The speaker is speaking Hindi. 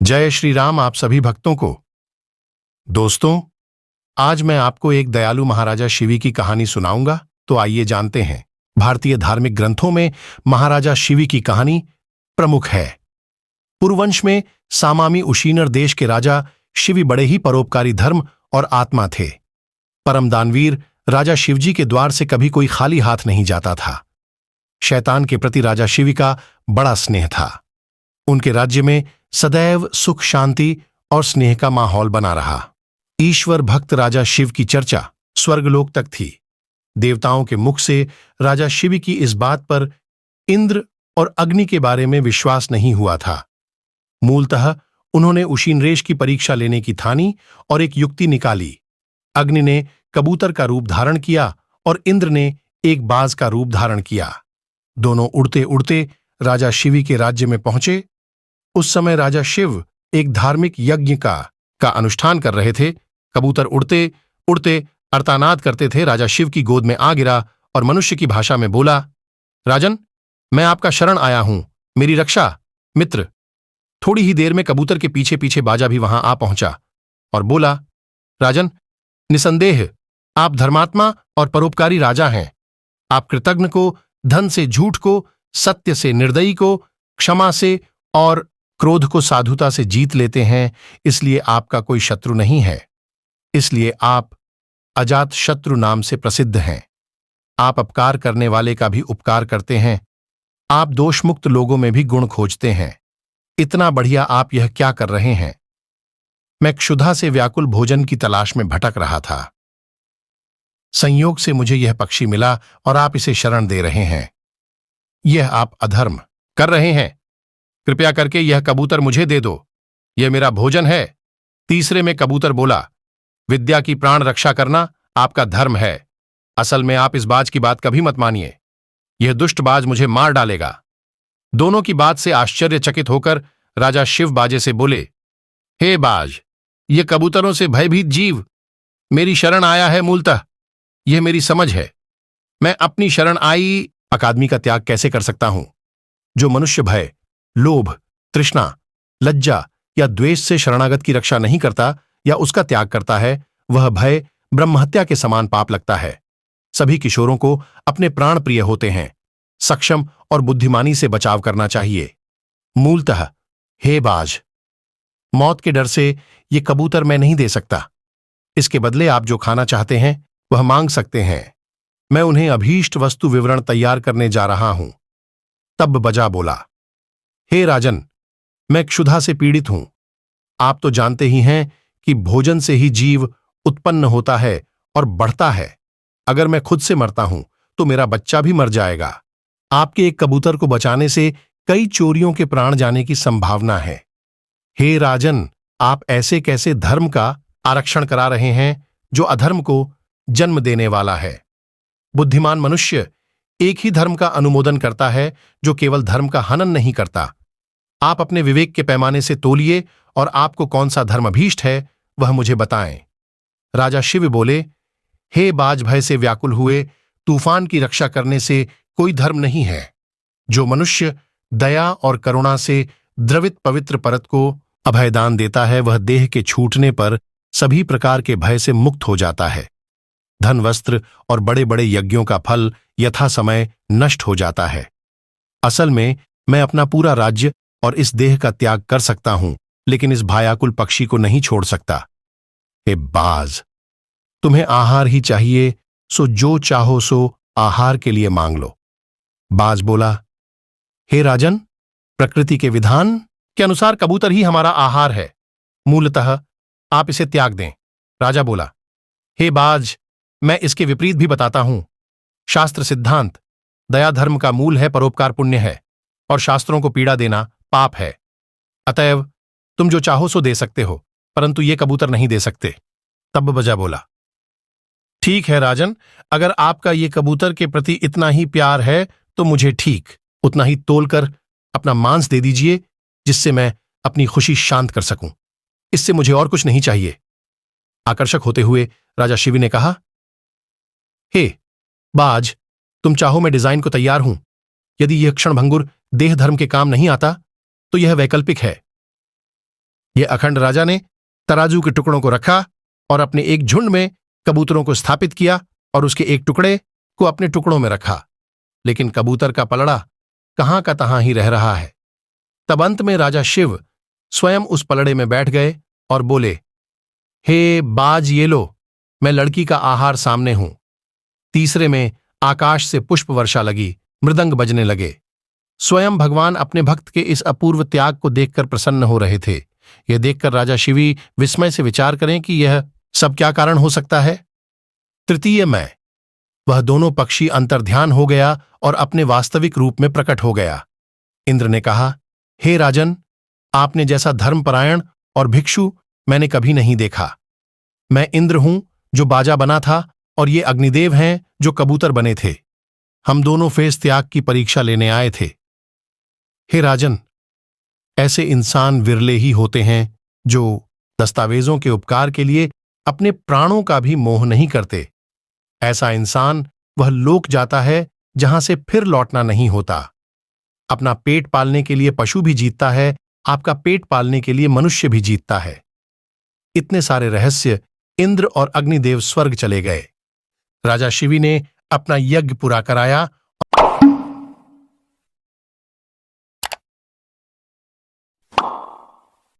जय श्री राम आप सभी भक्तों को। दोस्तों, आज मैं आपको एक दयालु महाराजा शिवी की कहानी सुनाऊंगा। तो आइए जानते हैं। भारतीय धार्मिक ग्रंथों में महाराजा शिवी की कहानी प्रमुख है। पुरुवंश में सामामी उशीनर देश के राजा शिवी बड़े ही परोपकारी धर्म और आत्मा थे। परम दानवीर राजा शिवजी के द्वार से कभी कोई खाली हाथ नहीं जाता था। शैतान के प्रति राजा शिवी का बड़ा स्नेह था। उनके राज्य में सदैव सुख शांति और स्नेह का माहौल बना रहा। ईश्वर भक्त राजा शिव की चर्चा स्वर्गलोक तक थी। देवताओं के मुख से राजा शिव की इस बात पर इंद्र और अग्नि के बारे में विश्वास नहीं हुआ था। मूलतः उन्होंने उशीनरेश की परीक्षा लेने की ठानी और एक युक्ति निकाली। अग्नि ने कबूतर का रूप धारण किया और इंद्र ने एक बाज का रूप धारण किया। दोनों उड़ते उड़ते राजा शिवी के राज्य में पहुंचे। उस समय राजा शिव एक धार्मिक यज्ञ का अनुष्ठान कर रहे थे। कबूतर उड़ते उड़ते अर्तानाद करते थे। राजा शिव की गोद में आ गिरा और मनुष्य की भाषा में बोला, राजन, मैं आपका शरण आया हूं, मेरी रक्षा मित्र। थोड़ी ही देर में कबूतर के पीछे पीछे बाजा भी वहां आ पहुंचा और बोला, राजन, निसंदेह आप धर्मात्मा और परोपकारी राजा हैं। आप कृतज्ञ को, धन से झूठ को, सत्य से निर्दयी को, क्षमा से और क्रोध को साधुता से जीत लेते हैं। इसलिए आपका कोई शत्रु नहीं है। इसलिए आप अजात शत्रु नाम से प्रसिद्ध हैं। आप अपकार करने वाले का भी उपकार करते हैं। आप दोषमुक्त लोगों में भी गुण खोजते हैं। इतना बढ़िया आप यह क्या कर रहे हैं? मैं क्षुधा से व्याकुल भोजन की तलाश में भटक रहा था। संयोग से मुझे यह पक्षी मिला और आप इसे शरण दे रहे हैं। यह आप अधर्म कर रहे हैं। कृपया करके यह कबूतर मुझे दे दो, यह मेरा भोजन है। तीसरे में कबूतर बोला, विद्या की प्राण रक्षा करना आपका धर्म है। असल में आप इस बाज की बात कभी मत मानिए। यह दुष्ट बाज मुझे मार डालेगा। दोनों की बात से आश्चर्यचकित होकर राजा शिव बाजे से बोले, हे बाज, यह कबूतरों से भयभीत जीव मेरी शरण आया है। मूलतः यह मेरी समझ है। मैं अपनी शरण आई अकादमी का त्याग कैसे कर सकता हूं? जो मनुष्य भय, लोभ, तृष्णा, लज्जा या द्वेष से शरणागत की रक्षा नहीं करता या उसका त्याग करता है, वह भय ब्रह्महत्या के समान पाप लगता है। सभी किशोरों को अपने प्राण प्रिय होते हैं। सक्षम और बुद्धिमानी से बचाव करना चाहिए। मूलतः हे बाज, मौत के डर से ये कबूतर मैं नहीं दे सकता। इसके बदले आप जो खाना चाहते हैं वह मांग सकते हैं। मैं उन्हें अभीष्ट वस्तु विवरण तैयार करने जा रहा हूं। तब बजा बोला, हे राजन, मैं क्षुधा से पीड़ित हूं। आप तो जानते ही हैं कि भोजन से ही जीव उत्पन्न होता है और बढ़ता है। अगर मैं खुद से मरता हूं तो मेरा बच्चा भी मर जाएगा। आपके एक कबूतर को बचाने से कई चोरियों के प्राण जाने की संभावना है। हे राजन, आप ऐसे कैसे धर्म का आरक्षण करा रहे हैं जो अधर्म को जन्म देने वाला है? बुद्धिमान मनुष्य एक ही धर्म का अनुमोदन करता है जो केवल धर्म का हनन नहीं करता। आप अपने विवेक के पैमाने से तोलिए और आपको कौन सा धर्म अभीष्ट है वह मुझे बताएं। राजा शिव बोले, हे बाज, भय से व्याकुल हुए, तूफान की रक्षा करने से कोई धर्म नहीं है। जो मनुष्य दया और करुणा से द्रवित पवित्र परत को अभयदान देता है वह देह के छूटने पर सभी प्रकार के भय से मुक्त हो जाता है। धन, वस्त्र और बड़े बड़े यज्ञों का फल यथा समय नष्ट हो जाता है। असल में मैं अपना पूरा राज्य और इस देह का त्याग कर सकता हूं, लेकिन इस भायाकुल पक्षी को नहीं छोड़ सकता। हे बाज, तुम्हें आहार ही चाहिए, सो जो चाहो सो आहार के लिए मांग लो। बाज बोला, हे राजन, प्रकृति के विधान के अनुसार कबूतर ही हमारा आहार है। मूलतः आप इसे त्याग दें। राजा बोला, हे बाज, मैं इसके विपरीत भी बताता हूं। शास्त्र सिद्धांत दया धर्म का मूल है, परोपकार पुण्य है और शास्त्रों को पीड़ा देना पाप है। अतएव तुम जो चाहो सो दे सकते हो, परंतु ये कबूतर नहीं दे सकते। तब बजा बोला, ठीक है राजन, अगर आपका ये कबूतर के प्रति इतना ही प्यार है तो मुझे ठीक उतना ही तोलकर अपना मांस दे दीजिए, जिससे मैं अपनी खुशी शांत कर सकूं। इससे मुझे और कुछ नहीं चाहिए। आकर्षक होते हुए राजा शिवी ने कहा, हे बाज, तुम चाहो मैं डिजाइन को तैयार हूं। यदि यह क्षणभंगुर देह धर्म के काम नहीं आता तो यह वैकल्पिक है। ये अखंड राजा ने तराजू के टुकड़ों को रखा और अपने एक झुंड में कबूतरों को स्थापित किया और उसके एक टुकड़े को अपने टुकड़ों में रखा, लेकिन कबूतर का पलड़ा कहां का तहां ही रह रहा है। तब अंत में राजा शिव स्वयं उस पलड़े में बैठ गए और बोले, हे बाज ये लो, मैं लड़की का आहार सामने हूं। तीसरे में आकाश से पुष्प वर्षा लगी, मृदंग बजने लगे। स्वयं भगवान अपने भक्त के इस अपूर्व त्याग को देखकर प्रसन्न हो रहे थे। यह देखकर राजा शिवी विस्मय से विचार करें कि यह सब क्या कारण हो सकता है। तृतीय में वह दोनों पक्षी अंतर्ध्यान हो गया और अपने वास्तविक रूप में प्रकट हो गया। इंद्र ने कहा, हे राजन, आपने जैसा धर्मपरायण और भिक्षु मैंने कभी नहीं देखा। मैं इंद्र हूं जो बाजा बना था और ये अग्निदेव हैं जो कबूतर बने थे। हम दोनों फेस त्याग की परीक्षा लेने आए थे। हे राजन, ऐसे इंसान विरले ही होते हैं जो दस्तावेजों के उपकार के लिए अपने प्राणों का भी मोह नहीं करते। ऐसा इंसान वह लोक जाता है जहां से फिर लौटना नहीं होता। अपना पेट पालने के लिए पशु भी जीतता है, आपका पेट पालने के लिए मनुष्य भी जीतता है। इतने सारे रहस्य इंद्र और अग्निदेव स्वर्ग चले गए। राजा शिवी ने अपना यज्ञ पूरा कराया